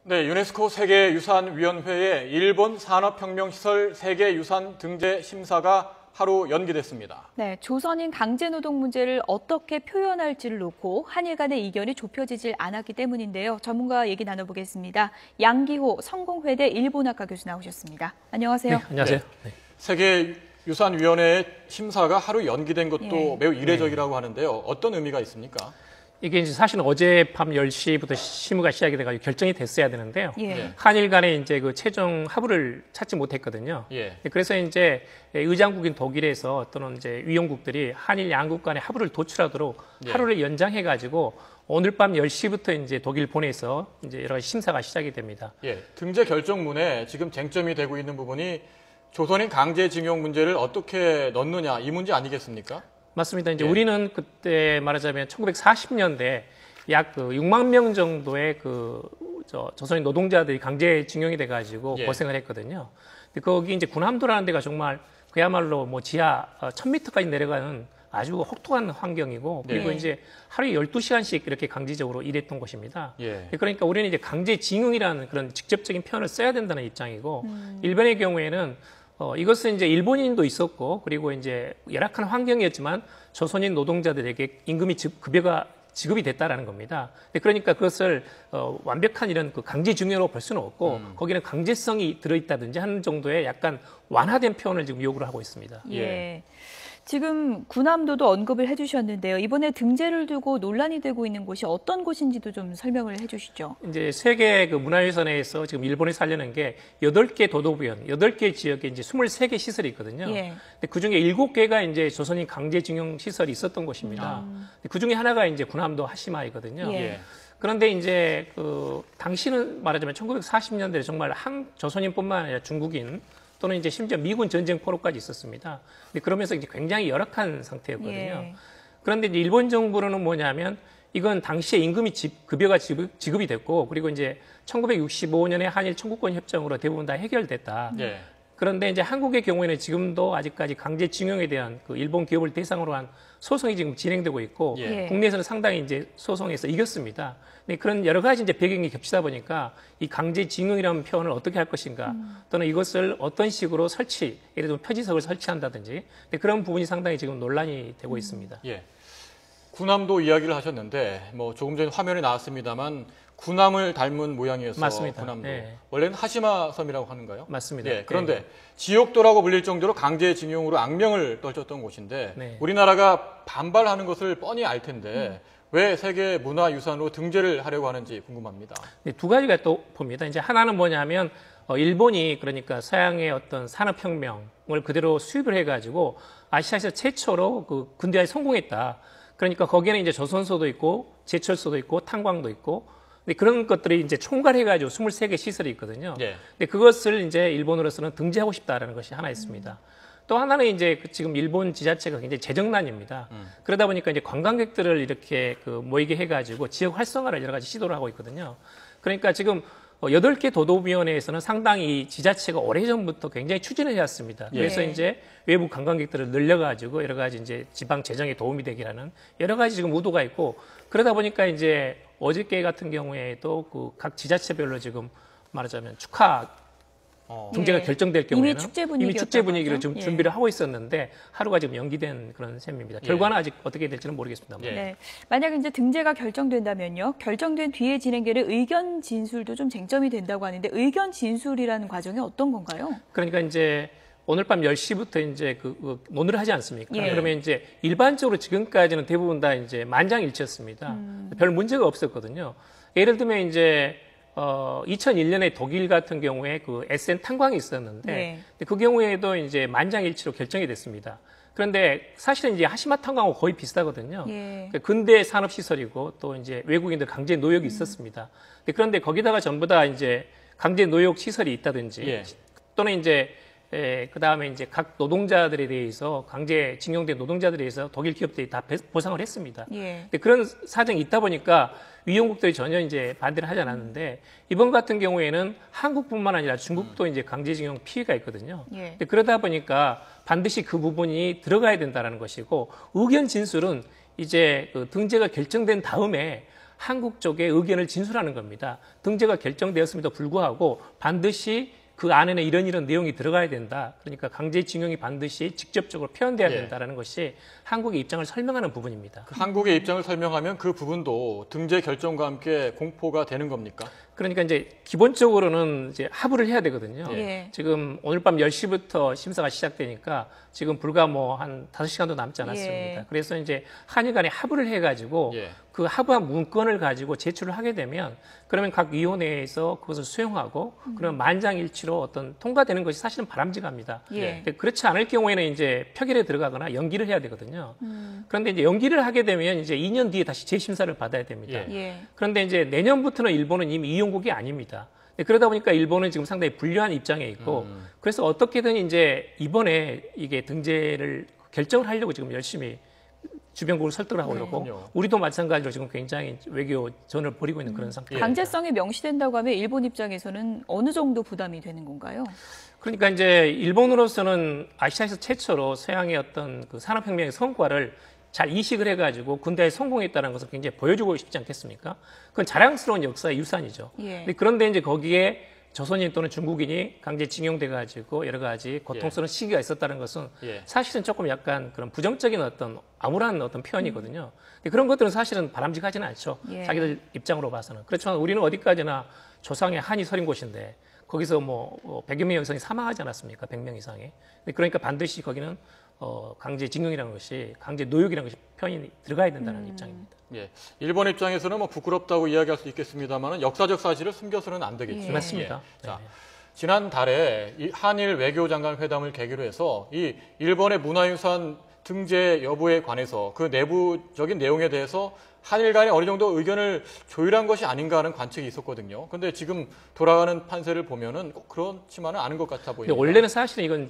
네, 유네스코 세계유산위원회의 일본 산업혁명시설 세계유산 등재 심사가 하루 연기됐습니다. 네, 조선인 강제노동 문제를 어떻게 표현할지를 놓고 한일 간의 이견이 좁혀지질 않았기 때문인데요. 전문가 얘기 나눠보겠습니다. 양기호 성공회대 일본학과 교수 나오셨습니다. 안녕하세요. 네, 안녕하세요. 네. 세계유산위원회의 심사가 하루 연기된 것도 매우 이례적이라고 하는데요. 어떤 의미가 있습니까? 이게 이제 사실은 어젯밤 10시부터 심의가 시작이 돼가지고 결정이 됐어야 되는데요. 예. 한일 간에 이제 그 최종 합의를 찾지 못했거든요. 예. 그래서 이제 의장국인 독일에서 또는 이제 위원국들이 한일 양국 간의 합의를 도출하도록 하루를 연장해가지고 오늘 밤 10시부터 이제 독일 본에서 이제 여러 가지 심사가 시작이 됩니다. 예. 등재 결정문에 지금 쟁점이 되고 있는 부분이 조선인 강제징용 문제를 어떻게 넣느냐 이 문제 아니겠습니까? 맞습니다. 이제 우리는 그때 말하자면 1940년대 약 6만 명 정도의 조선인 노동자들이 강제징용이 돼가지고 고생을 했거든요. 근데 거기 이제 군함도라는 데가 정말 그야말로 뭐 지하 1000m까지 내려가는 아주 혹독한 환경이고 그리고 이제 하루에 12시간씩 이렇게 강제적으로 일했던 곳입니다. 그러니까 우리는 이제 강제징용이라는 그런 직접적인 표현을 써야 된다는 입장이고 일본의 경우에는 이것은 이제 일본인도 있었고 그리고 이제 열악한 환경이었지만 조선인 노동자들에게 임금이 지급이 됐다라는 겁니다. 그러니까 그것을 완벽한 이런 그 강제징용으로 볼 수는 없고 거기는 강제성이 들어있다든지 하는 정도의 약간 완화된 표현을 지금 요구를 하고 있습니다. 예. 지금 군함도도 언급을 해주셨는데요. 이번에 등재를 두고 논란이 되고 있는 곳이 어떤 곳인지도 좀 설명을 해주시죠. 이제 세계 그 문화유산에서 지금 일본에서 하려는 게 8개 도도부현, 8개 지역에 이제 23개 시설이 있거든요. 근데 그 중에 7개가 이제 조선인 강제징용 시설이 있었던 곳입니다. 그 중에 하나가 이제 군함도 하시마이거든요. 그런데 이제 당시는 말하자면 1940년대에 정말 조선인뿐만 아니라 중국인 또는 이제 심지어 미군 전쟁 포로까지 있었습니다. 근데 그러면서 이제 굉장히 열악한 상태였거든요. 그런데 이제 일본 정부는 뭐냐면 이건 당시에 임금이 급여가 지급이 됐고 그리고 이제 1965년에 한일 청구권 협정으로 대부분 다 해결됐다. 그런데 이제 한국의 경우에는 지금도 아직까지 강제징용에 대한 그 일본 기업을 대상으로 한 소송이 지금 진행되고 있고 국내에서는 상당히 이제 소송에서 이겼습니다. 근데 그런 여러 가지 이제 배경이 겹치다 보니까 이 강제징용이라는 표현을 어떻게 할 것인가 또는 이것을 어떤 식으로 예를 들면 표지석을 설치한다든지 그런 부분이 상당히 지금 논란이 되고 있습니다. 군함도 이야기를 하셨는데 뭐 조금 전에 화면에 나왔습니다만 군함을 닮은 모양이어서 맞습니다. 군함도. 원래는 하시마 섬이라고 하는가요? 맞습니다. 그런데 지옥도라고 불릴 정도로 강제징용으로 악명을 떨쳤던 곳인데 우리나라가 반발하는 것을 뻔히 알 텐데 왜 세계문화유산으로 등재를 하려고 하는지 궁금합니다. 두 가지가 또 봅니다. 이제 하나는 뭐냐면 일본이 그러니까 서양의 어떤 산업혁명을 그대로 수입을 해가지고 아시아에서 최초로 그 근대화에 성공했다. 그러니까 거기에는 이제 조선소도 있고 제철소도 있고 탄광도 있고 근데 그런 것들이 이제 총괄해가지고 23개 시설이 있거든요. 근데 그것을 이제 일본으로서는 등재하고 싶다라는 것이 하나 있습니다. 또 하나는 이제 지금 일본 지자체가 굉장히 재정난입니다. 그러다 보니까 이제 관광객들을 이렇게 모이게 해가지고 지역 활성화를 여러 가지 시도를 하고 있거든요. 그러니까 지금 8개 도도위원회에서는 상당히 지자체가 오래전부터 굉장히 추진을 해왔습니다. 그래서 이제 외부 관광객들을 늘려가지고 여러 가지 이제 지방 재정에 도움이 되기라는 여러 가지 지금 의도가 있고 그러다 보니까 이제 어저께 같은 경우에도 그 각 지자체별로 지금 말하자면 축하 등재가 결정될 경우에는 이미 축제 분위기를 좀 준비를 하고 있었는데 하루가 지금 연기된 그런 셈입니다. 결과는 아직 어떻게 될지는 모르겠습니다만. 만약에 이제 등재가 결정된다면요. 결정된 뒤에 진행되는 의견 진술도 좀 쟁점이 된다고 하는데 의견 진술이라는 과정이 어떤 건가요? 그러니까 이제 오늘 밤 10시부터 이제 논의를 하지 않습니까? 그러면 이제 일반적으로 지금까지는 대부분 다 이제 만장일치였습니다. 별 문제가 없었거든요. 예를 들면 이제 2001년에 독일 같은 경우에 그 SN 탄광이 있었는데 그 경우에도 이제 만장일치로 결정이 됐습니다. 그런데 사실은 이제 하시마 탄광하고 거의 비슷하거든요. 근대 산업시설이고 또 이제 외국인들 강제 노역이 있었습니다. 그런데 거기다가 전부 다 이제 강제 노역 시설이 있다든지 또는 이제 그 다음에 이제 각 노동자들에 대해서 강제 징용된 노동자들에 대해서 독일 기업들이 다 보상을 했습니다. 근데 그런 사정이 있다 보니까 위원국들이 전혀 이제 반대를 하지 않았는데 이번 같은 경우에는 한국뿐만 아니라 중국도 이제 강제징용 피해가 있거든요. 근데 그러다 보니까 반드시 그 부분이 들어가야 된다는 것이고 의견 진술은 이제 그 등재가 결정된 다음에 한국 쪽의 의견을 진술하는 겁니다. 등재가 결정되었음에도 불구하고 반드시 그 안에는 이런 내용이 들어가야 된다. 그러니까 강제징용이 반드시 직접적으로 표현돼야 된다는 것이 한국의 입장을 설명하는 부분입니다. 그 한국의 입장을 설명하면 그 부분도 등재 결정과 함께 공포가 되는 겁니까? 그러니까 이제 기본적으로는 이제 합의를 해야 되거든요. 예. 지금 오늘 밤 10시부터 심사가 시작되니까 지금 불과 뭐 한 5시간도 남지 않았습니다. 예. 그래서 이제 한일 간에 합의를 해가지고 그 합의한 문건을 가지고 제출을 하게 되면 그러면 각 위원회에서 그것을 수용하고 그러면 만장일치로 어떤 통과되는 것이 사실은 바람직합니다. 예. 그렇지 않을 경우에는 이제 표결에 들어가거나 연기를 해야 되거든요. 그런데 이제 연기를 하게 되면 이제 2년 뒤에 다시 재심사를 받아야 됩니다. 예. 그런데 이제 내년부터는 일본은 이미 이용국이 아닙니다. 그러다 보니까 일본은 지금 상당히 불리한 입장에 있고 그래서 어떻게든 이제 이번에 이게 등재를 결정을 하려고 지금 열심히 주변국을 설득을 하고 있고 우리도 마찬가지로 지금 굉장히 외교전을 벌이고 있는 그런 상태입니다. 강제성이 명시된다고 하면 일본 입장에서는 어느 정도 부담이 되는 건가요? 그러니까 이제 일본으로서는 아시아에서 최초로 서양의 어떤 그 산업혁명의 성과를 잘 이식을 해가지고 군대에 성공했다는 것을 굉장히 보여주고 싶지 않겠습니까? 그건 자랑스러운 역사의 유산이죠. 예. 그런데 이제 거기에 조선인 또는 중국인이 강제징용돼가지고 여러 가지 고통스러운 시기가 있었다는 것은 사실은 조금 약간 그런 부정적인 어떤 암울한 어떤 표현이거든요. 근데 그런 것들은 사실은 바람직하지는 않죠. 자기들 입장으로 봐서는. 그렇지만 우리는 어디까지나 조상의 한이 서린 곳인데 거기서 뭐 100여 명 이상이 사망하지 않았습니까? 100명 이상이. 그러니까 반드시 거기는 강제징용이라는 것이 강제 노역이라는 것이 표현이 들어가야 된다는 입장입니다. 예, 일본 입장에서는 뭐 부끄럽다고 이야기할 수 있겠습니다만 역사적 사실을 숨겨서는 안 되겠죠. 맞습니다. 자, 지난달에 이 한일 외교장관 회담을 계기로 해서 이 일본의 문화유산 등재 여부에 관해서 그 내부적인 내용에 대해서 한일 간에 어느 정도 의견을 조율한 것이 아닌가 하는 관측이 있었거든요. 근데 지금 돌아가는 판세를 보면은 꼭 그렇지만은 않은 것 같아 보입니다. 원래는 사실은 이건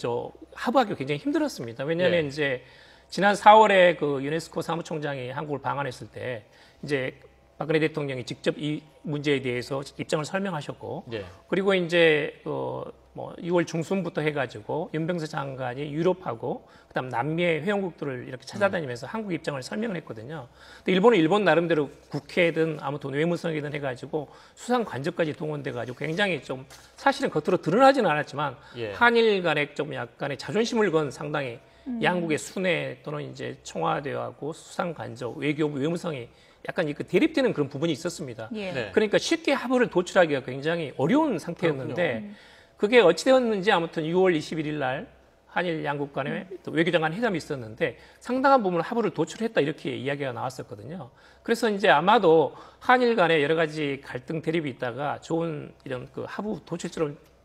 합의하기 굉장히 힘들었습니다. 왜냐하면 이제 지난 4월에 그 유네스코 사무총장이 한국을 방한했을 때 이제 박근혜 대통령이 직접 이 문제에 대해서 입장을 설명하셨고 그리고 이제 뭐 6월 중순부터 해가지고 윤병세 장관이 유럽하고 그다음 남미의 회원국들을 이렇게 찾아다니면서 한국 입장을 설명을 했거든요. 근데 일본은 일본 나름대로 국회든 아무튼 외무성이든 해가지고 수상 관저까지 동원돼가지고 굉장히 좀 사실은 겉으로 드러나지는 않았지만 한일 간에 좀 약간의 자존심을 건 상당히 양국의 순회 또는 이제 청와대하고 수상 관저 외교부 외무성이 약간 그 대립되는 그런 부분이 있었습니다. 그러니까 쉽게 합의를 도출하기가 굉장히 어려운 상태였는데 그게 어찌되었는지 아무튼 6월 21일 날 한일 양국 간의 외교장관 회담이 있었는데 상당한 부분을 합의를 도출했다 이렇게 이야기가 나왔었거든요. 그래서 이제 아마도 한일 간에 여러 가지 갈등 대립이 있다가 좋은 이런 그 합의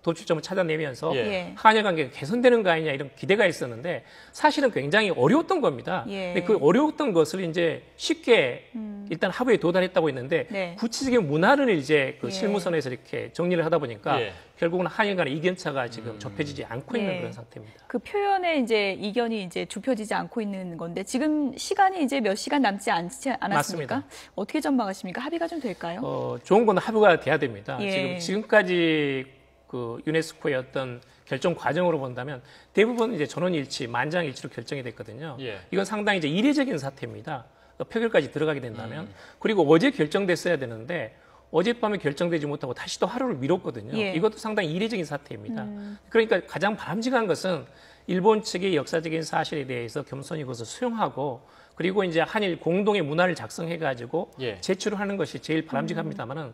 도출점을 찾아내면서 한일 관계가 개선되는 거 아니냐 이런 기대가 있었는데 사실은 굉장히 어려웠던 겁니다. 근데 그 어려웠던 것을 이제 쉽게 일단 합의에 도달했다고 했는데 구체적인 문화를 이제 그 실무선에서 이렇게 정리를 하다 보니까 결국은 한일 간의 이견차가 지금 좁혀지지 않고 있는 그런 상태입니다. 그 표현에 이제 이견이 이제 좁혀지지 않고 있는 건데 지금 시간이 이제 몇 시간 남지 않지 않았습니까? 맞습니다. 어떻게 전망하십니까? 합의가 좀 될까요? 좋은 건 합의가 돼야 됩니다. 지금까지 그 유네스코의 어떤 결정 과정으로 본다면 대부분 이제 전원일치, 만장일치로 결정이 됐거든요. 이건 상당히 이제 이례적인 사태입니다. 표결까지 들어가게 된다면. 그리고 어제 결정됐어야 되는데 어젯밤에 결정되지 못하고 다시 또 하루를 미뤘거든요. 이것도 상당히 이례적인 사태입니다. 그러니까 가장 바람직한 것은 일본 측의 역사적인 사실에 대해서 겸손히 그것을 수용하고 그리고 이제 한일 공동의 문화를 작성해가지고 제출을 하는 것이 제일 바람직합니다만은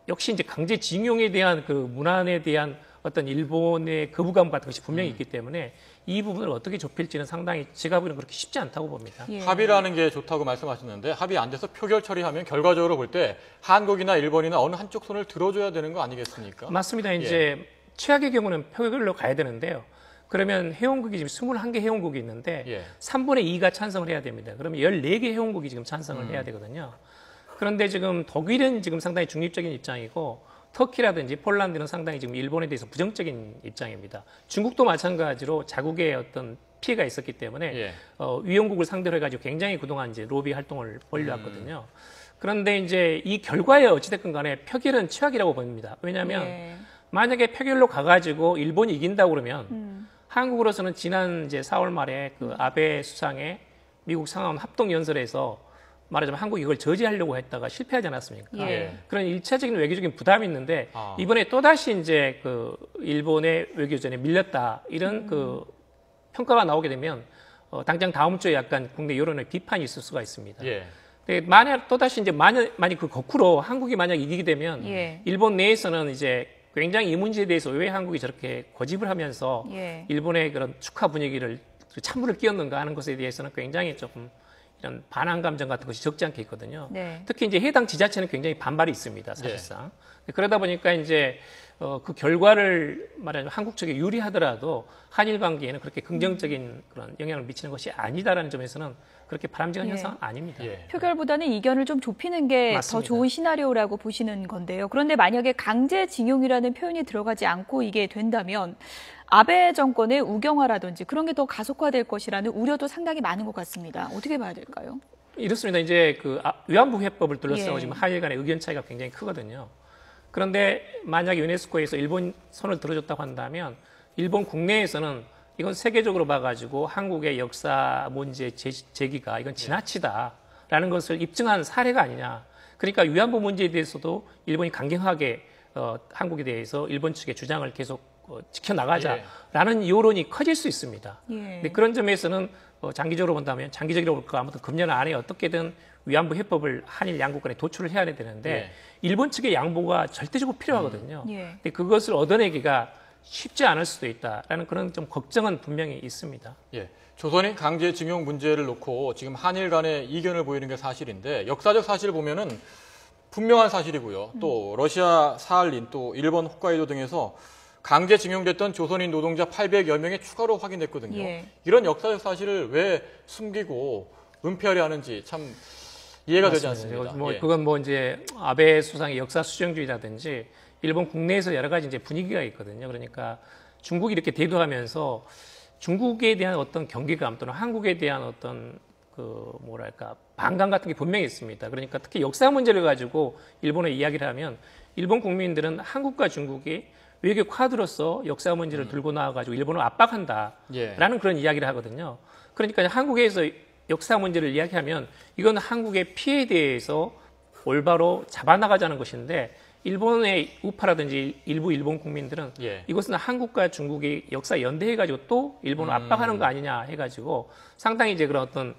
역시 이제 강제징용에 대한 그 문안에 대한 어떤 일본의 거부감 같은 것이 분명히 있기 때문에 이 부분을 어떻게 좁힐지는 상당히 제가 보기에는 그렇게 쉽지 않다고 봅니다. 합의라는 게 좋다고 말씀하셨는데 합의 안 돼서 표결 처리하면 결과적으로 볼 때 한국이나 일본이나 어느 한쪽 손을 들어줘야 되는 거 아니겠습니까? 맞습니다. 이제 최악의 경우는 표결로 가야 되는데요. 그러면 회원국이 지금 21개 회원국이 있는데 3분의 2가 찬성을 해야 됩니다. 그러면 14개 회원국이 지금 찬성을 해야 되거든요. 그런데 지금 독일은 지금 상당히 중립적인 입장이고 터키라든지 폴란드는 상당히 지금 일본에 대해서 부정적인 입장입니다. 중국도 마찬가지로 자국의 어떤 피해가 있었기 때문에 위원국을 상대로 해가지고 굉장히 그동안 이제 로비 활동을 벌여왔거든요. 그런데 이제 이 결과에 어찌됐건 간에 표결은 최악이라고 봅니다. 왜냐하면 만약에 표결로 가가지고 일본이 이긴다고 그러면 한국으로서는 지난 이제 4월 말에 그 아베 수상의 미국 상하원 합동연설에서 말하자면 한국이 이걸 저지하려고 했다가 실패하지 않았습니까? 예. 그런 일차적인 외교적인 부담이 있는데 이번에 또다시 이제 그 일본의 외교전에 밀렸다 이런 그 평가가 나오게 되면 당장 다음 주에 약간 국내 여론의 비판이 있을 수가 있습니다. 예. 근데 만약 또다시 이제 만약 그 거꾸로 한국이 만약 이기게 되면 예. 일본 내에서는 이제 굉장히 이 문제에 대해서 왜 한국이 저렇게 고집을 하면서 예. 일본의 그런 축하 분위기를 찬물을 끼얹는가 하는 것에 대해서는 굉장히 조금 이런 반항 감정 같은 것이 적지 않게 있거든요. 네. 특히 이제 해당 지자체는 굉장히 반발이 있습니다, 사실상. 그러다 보니까 이제 그 결과를 말하자면 한국 측에 유리하더라도 한일 관계에는 그렇게 긍정적인 그런 영향을 미치는 것이 아니다라는 점에서는 그렇게 바람직한 예. 현상은 아닙니다. 예. 표결보다는 이견을 좀 좁히는 게 더 맞습니다. 좋은 시나리오라고 보시는 건데요. 그런데 만약에 강제징용이라는 표현이 들어가지 않고 이게 된다면 아베 정권의 우경화라든지 그런 게 더 가속화될 것이라는 우려도 상당히 많은 것 같습니다. 어떻게 봐야 될까요? 이렇습니다. 이제 그 위안부 해법을 둘러싸고 예. 지금 한일 간의 의견 차이가 굉장히 크거든요. 그런데 만약에 유네스코에서 일본 손을 들어줬다고 한다면 일본 국내에서는 이건 세계적으로 봐가지고 한국의 역사 문제 제기가 이건 지나치다라는 것을 입증한 사례가 아니냐. 그러니까 위안부 문제에 대해서도 일본이 강경하게 한국에 대해서 일본 측의 주장을 계속 지켜나가자라는 여론이 커질 수 있습니다. 예. 근데 그런 점에서는 장기적으로 본다면 장기적으로 볼까 아무튼 금년 안에 어떻게든 위안부 해법을 한일 양국 간에 도출을 해야 되는데 예. 일본 측의 양보가 절대적으로 필요하거든요. 예. 근데 그것을 얻어내기가 쉽지 않을 수도 있다라는 그런 좀 걱정은 분명히 있습니다. 예. 조선인 강제징용 문제를 놓고 지금 한일 간의 이견을 보이는 게 사실인데 역사적 사실을 보면은 분명한 사실이고요. 또 러시아 사할린 또 일본 홋카이도 등에서 강제징용됐던 조선인 노동자 800여 명이 추가로 확인됐거든요. 예. 이런 역사적 사실을 왜 숨기고 은폐하려 하는지 참 이해가 되지 맞습니다. 않습니다. 예. 그건 뭐 이제 아베 수상의 역사 수정주의라든지 일본 국내에서 여러 가지 이제 분위기가 있거든요. 그러니까 중국이 이렇게 대두하면서 중국에 대한 어떤 경계감 또는 한국에 대한 어떤 그 뭐랄까 반감 같은 게 분명히 있습니다. 그러니까 특히 역사 문제를 가지고 일본에 이야기를 하면 일본 국민들은 한국과 중국이 외교 카드로서 역사 문제를 들고 나와가지고 일본을 압박한다라는 예. 그런 이야기를 하거든요. 그러니까 한국에서 역사 문제를 이야기하면 이건 한국의 피해에 대해서 올바로 잡아나가자는 것인데 일본의 우파라든지 일부 일본 국민들은 예. 이것은 한국과 중국이 역사 연대해가지고 또 일본을 압박하는 거 아니냐 해가지고 상당히 이제 그런 어떤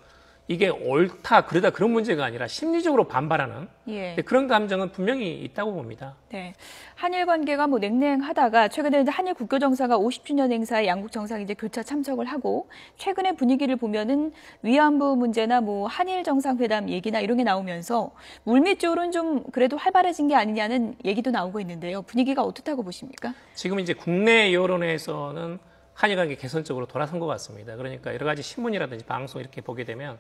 이게 옳다 그러다 그런 문제가 아니라 심리적으로 반발하는 예. 그런 감정은 분명히 있다고 봅니다. 네. 한일 관계가 뭐 냉랭하다가 최근에 이제 한일 국교 정상화 50주년 행사에 양국 정상이 이제 교차 참석을 하고 최근의 분위기를 보면은 위안부 문제나 뭐 한일 정상회담 얘기나 이런 게 나오면서 물밑 쪽으로는 좀 그래도 활발해진 게 아니냐는 얘기도 나오고 있는데요. 분위기가 어떻다고 보십니까? 지금 이제 국내 여론에서는 한일 관계 개선적으로 돌아선 것 같습니다. 그러니까 여러 가지 신문이라든지 방송 이렇게 보게 되면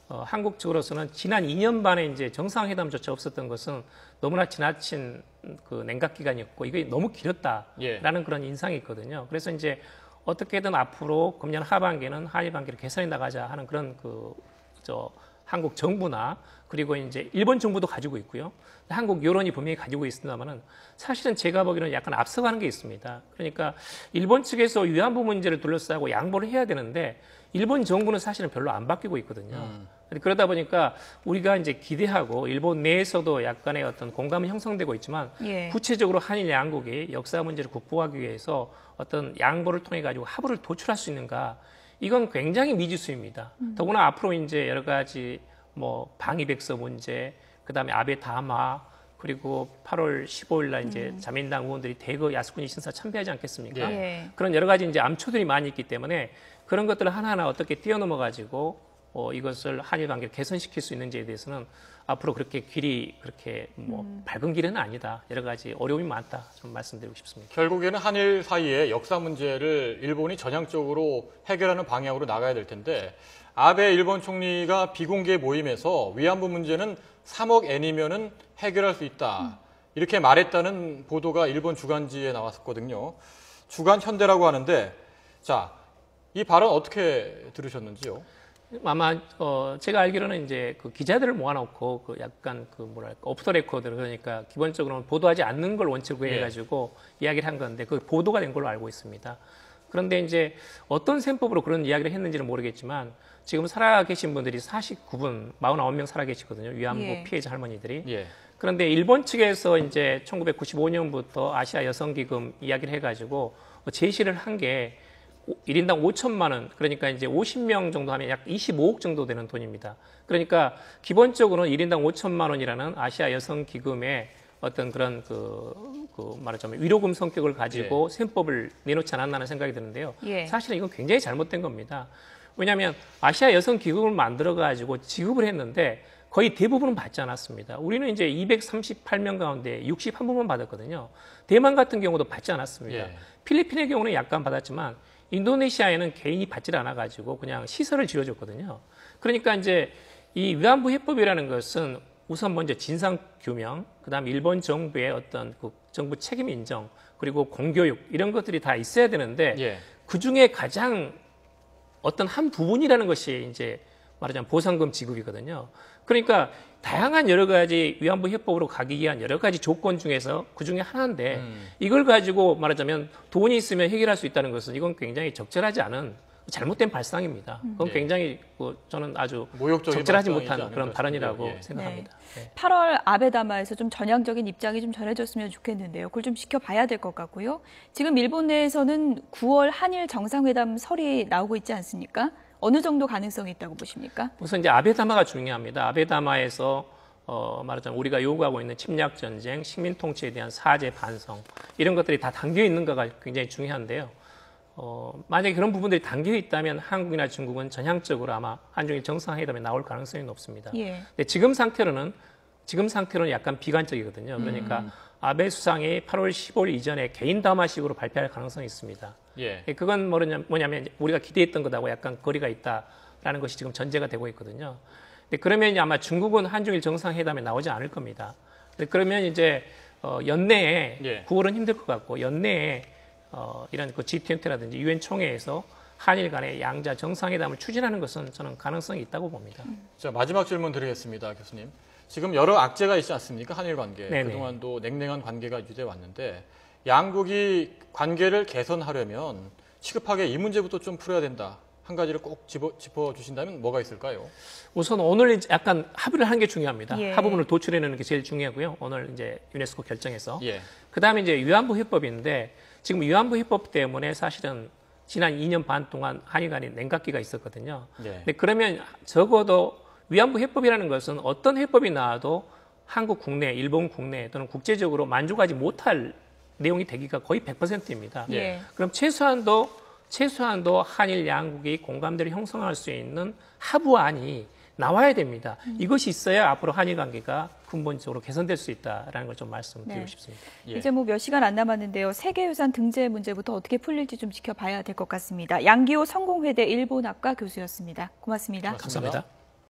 한국 측으로서는 지난 2년 반에 이제 정상회담조차 없었던 것은 너무나 지나친 그 냉각 기간이었고 이게 너무 길었다라는 예. 그런 인상이 있거든요. 그래서 이제 어떻게든 앞으로 금년 하반기는 한일 관계를 개선해 나가자 하는 그런 한국 정부나 그리고 이제 일본 정부도 가지고 있고요. 한국 여론이 분명히 가지고 있습니다만은 사실은 제가 보기에는 약간 앞서가는 게 있습니다. 그러니까 일본 측에서 위안부 문제를 둘러싸고 양보를 해야 되는데 일본 정부는 사실은 별로 안 바뀌고 있거든요. 그러다 보니까 우리가 이제 기대하고 일본 내에서도 약간의 어떤 공감은 형성되고 있지만 예. 구체적으로 한일 양국이 역사 문제를 극복하기 위해서 어떤 양보를 통해 가지고 합의를 도출할 수 있는가 이건 굉장히 미지수입니다. 더구나 앞으로 이제 여러 가지 뭐 방위백서 문제, 그다음에 아베 담화, 그리고 8월 15일 날 이제 자민당 의원들이 대거 야스쿠니 신사 참배하지 않겠습니까? 예. 그런 여러 가지 이제 암초들이 많이 있기 때문에 그런 것들을 하나하나 어떻게 뛰어넘어 가지고 이것을 한일 관계를 개선시킬 수 있는지에 대해서는 앞으로 그렇게 길이 그렇게 뭐 밝은 길은 아니다. 여러 가지 어려움이 많다. 좀 말씀드리고 싶습니다. 결국에는 한일 사이의 역사 문제를 일본이 전향적으로 해결하는 방향으로 나가야 될 텐데 아베 일본 총리가 비공개 모임에서 위안부 문제는 3억 엔이면은 해결할 수 있다. 이렇게 말했다는 보도가 일본 주간지에 나왔었거든요. 주간 현대라고 하는데 자, 이 발언 어떻게 들으셨는지요? 아마 제가 알기로는 이제 그 기자들을 모아놓고 그 약간 그 뭐랄까 오프 더 레코드 그러니까 기본적으로는 보도하지 않는 걸 원칙으로 해가지고 이야기를 한 건데 그 보도가 된 걸로 알고 있습니다. 그런데 이제 어떤 셈법으로 그런 이야기를 했는지는 모르겠지만 지금 살아계신 분들이 49분, 49명 살아계시거든요. 위안부 예. 피해자 할머니들이. 예. 그런데 일본 측에서 이제 1995년부터 아시아 여성기금 이야기를 해가지고 제시를 한 게 1인당 5천만 원, 그러니까 이제 50명 정도 하면 약 25억 정도 되는 돈입니다. 그러니까 기본적으로는 1인당 5천만 원이라는 아시아 여성기금의 어떤 그런 말하자면 위로금 성격을 가지고 셈법을 내놓지 않았나는 생각이 드는데요. 예. 사실은 이건 굉장히 잘못된 겁니다. 왜냐하면 아시아 여성기금을 만들어가지고 지급을 했는데 거의 대부분은 받지 않았습니다. 우리는 이제 238명 가운데 61분만 받았거든요. 대만 같은 경우도 받지 않았습니다. 예. 필리핀의 경우는 약간 받았지만 인도네시아에는 개인이 받지 않아가지고 그냥 시설을 지어줬거든요. 그러니까 이제 이 위안부 해법이라는 것은 우선 먼저 진상 규명, 그다음 일본 정부의 어떤 그 정부 책임 인정, 그리고 공교육 이런 것들이 다 있어야 되는데 예. 그 중에 가장 어떤 한 부분이라는 것이 이제 말하자면 보상금 지급이거든요. 그러니까 다양한 여러 가지 위안부 해법으로 가기 위한 여러 가지 조건 중에서 그 중에 하나인데 이걸 가지고 말하자면 돈이 있으면 해결할 수 있다는 것은 이건 굉장히 적절하지 않은 잘못된 발상입니다. 그건 예. 굉장히 저는 아주 모욕적인 적절하지 발상이지 못한 않을까 그런 발언이라고 싶은데요. 예. 생각합니다. 네. 8월 아베다마에서 좀 전향적인 입장이 좀 전해졌으면 좋겠는데요. 그걸 좀 지켜봐야 될 것 같고요. 지금 일본 내에서는 9월 한일 정상회담 설이 나오고 있지 않습니까? 어느 정도 가능성이 있다고 보십니까? 우선 이제 아베다마가 중요합니다. 아베다마에서 말하자면 우리가 요구하고 있는 침략 전쟁, 식민 통치에 대한 사죄, 반성 이런 것들이 다 담겨 있는가가 굉장히 중요한데요. 만약에 그런 부분들이 담겨 있다면 한국이나 중국은 전향적으로 아마 한중일 정상회담에 나올 가능성이 높습니다. 예. 근데 지금 상태로는 약간 비관적이거든요. 그러니까 아베 수상이 8월 15일 이전에 개인 담화식으로 발표할 가능성이 있습니다. 예. 그건 뭐냐면 우리가 기대했던 것하고 약간 거리가 있다라는 것이 지금 전제가 되고 있거든요. 근데 그러면 아마 중국은 한중일 정상회담에 나오지 않을 겁니다. 근데 그러면 이제 연내에 예. 9월은 힘들 것 같고 연내에 이런 그 G20라든지 유엔 총회에서 한일 간의 양자 정상회담을 추진하는 것은 저는 가능성이 있다고 봅니다. 자, 마지막 질문 드리겠습니다, 교수님. 지금 여러 악재가 있지 않습니까? 한일 관계. 네네. 그동안도 냉랭한 관계가 유지돼 왔는데 양국이 관계를 개선하려면 시급하게 이 문제부터 좀 풀어야 된다. 한 가지를 꼭 짚어주신다면 뭐가 있을까요? 우선 오늘 이제 약간 합의를 하는 게 중요합니다. 예. 합의문을 도출해내는 게 제일 중요하고요. 오늘 이제 유네스코 결정에서. 예. 그다음에 이제 위안부 해법인데 지금 위안부 해법 때문에 사실은 지난 2년 반 동안 한일 간에 냉각기가 있었거든요. 예. 근데 그러면 적어도 위안부 해법이라는 것은 어떤 해법이 나와도 한국 국내, 일본 국내 또는 국제적으로 만족하지 못할 내용이 되기가 거의 100%입니다. 예. 그럼 최소한도 한일 양국이 공감대를 형성할 수 있는 합의안이 나와야 됩니다. 이것이 있어야 앞으로 한일 관계가 근본적으로 개선될 수 있다라는 걸 좀 말씀드리고 네. 싶습니다. 예. 이제 뭐 몇 시간 안 남았는데요. 세계유산 등재 문제부터 어떻게 풀릴지 좀 지켜봐야 될 것 같습니다. 양기호 성공회대 일본학과 교수였습니다. 고맙습니다. 고맙습니다. 감사합니다.